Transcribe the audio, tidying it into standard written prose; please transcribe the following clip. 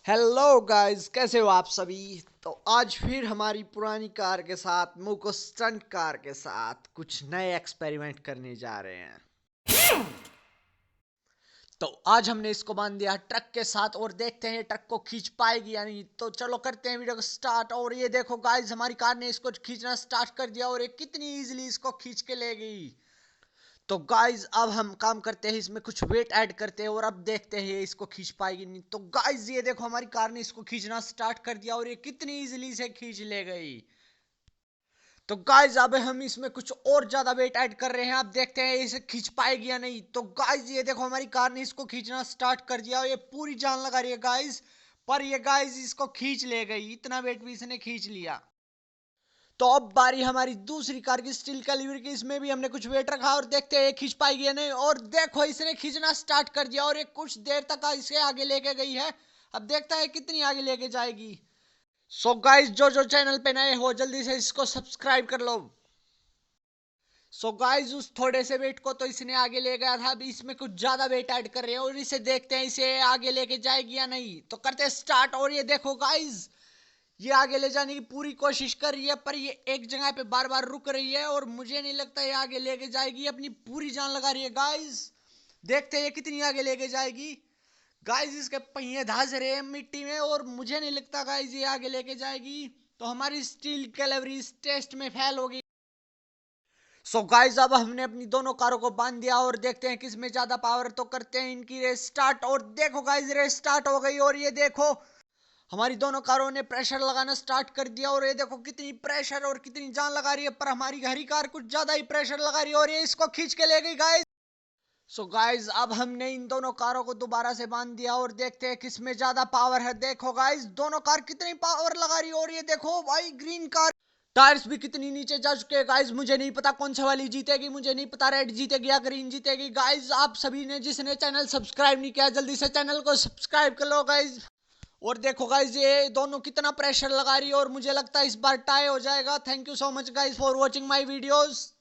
Hello guys, कैसे हो आप सभी। तो आज फिर हमारी पुरानी कार के साथ मुको स्टंट कार के साथ कुछ नए एक्सपेरिमेंट करने जा रहे हैं। तो आज हमने इसको बांध दिया ट्रक के साथ और देखते हैं ट्रक को खींच पाएगी या नहीं। तो चलो करते हैं वीडियो को स्टार्ट। और ये देखो गाइस, हमारी कार ने इसको खींचना स्टार्ट कर दिया और ये कितनी इजीली इसको खींच के ले गई। तो गाइज अब हम काम करते हैं, इसमें कुछ वेट ऐड करते हैं और अब देखते हैं इसको खींच पाएगी नहीं। तो गाइज ये देखो, हमारी कार ने इसको खींचना स्टार्ट कर दिया और ये कितनी इजीली से खींच ले गई। तो गाइज अब हम इसमें कुछ और ज्यादा वेट ऐड कर रहे हैं, अब देखते हैं इसे खींच पाएगी या नहीं। तो गाइज ये देखो, हमारी कार ने इसको खींचना स्टार्ट कर दिया और ये पूरी जान लगा रही है गाइज, पर ये गाइज इसको खींच ले गई। इतना वेट भी इसने खींच लिया। तो अब बारी हमारी दूसरी कार की, स्टील कैलिबर की। इसमें भी हमने कुछ वेट रखा और देखते हैं खींच पाएगी या नहीं। और देखो, इसने खींचना स्टार्ट कर दिया और ये कुछ देर तक इसे आगे लेके गई है। अब देखता है कितनी आगे लेके जाएगी। सो गाइस, जो जो चैनल पे नए हो जल्दी से इसको सब्सक्राइब कर लो। सो गाइस, उस थोड़े से वेट को तो इसने आगे ले गया था, अभी इसमें कुछ ज्यादा वेट ऐड कर रहे हैं और इसे देखते हैं इसे आगे लेके जाएगी या नहीं। तो करते हैं स्टार्ट। और ये देखो गाइस, ये आगे ले जाने की पूरी कोशिश कर रही है, पर ये एक जगह पे बार बार रुक रही है और मुझे नहीं लगता ये आगे लेके जाएगी। अपनी पूरी जान लगा रही है गाइस, देखते हैं ये कितनी आगे लेके जाएगी। गाइस इसके पहिए धंस रहे हैं मिट्टी में और मुझे नहीं लगता गाइस ये आगे लेके जाएगी। तो हमारी स्टील कैलेवरी इस टेस्ट में फेल होगी। सो गाइस अब हमने अपनी दोनों कारों को बांध दिया और देखते हैं किसमें ज्यादा पावर। तो करते हैं इनकी रेस स्टार्ट। और देखो गाइस, रेस स्टार्ट हो गई और ये देखो, हमारी दोनों कारों ने प्रेशर लगाना स्टार्ट कर दिया और ये देखो कितनी प्रेशर और कितनी जान लगा रही है। पर हमारी हरी कार कुछ ज्यादा ही प्रेशर लगा रही है और ये इसको खींच के ले गई गाइस। सो गाइस अब हमने इन दोनों कारों को दोबारा से बांध दिया और देखते हैं किसमें ज्यादा पावर है। देखो गाइस, दोनों कार कितनी पावर लगा रही है और ये देखो भाई, ग्रीन कार टायर्स भी कितनी नीचे जा चुके हैं गाइस। मुझे नहीं पता कौन सा वाली जीतेगी, मुझे नहीं पता रेड जीतेगी या ग्रीन जीतेगी। गाइस आप सभी ने जिसने चैनल सब्सक्राइब नहीं किया जल्दी से चैनल को सब्सक्राइब कर लो गाइस। और देखो गाइस, ये दोनों कितना प्रेशर लगा रही है और मुझे लगता है इस बार टाई हो जाएगा। Thank you so much guys for watching my videos.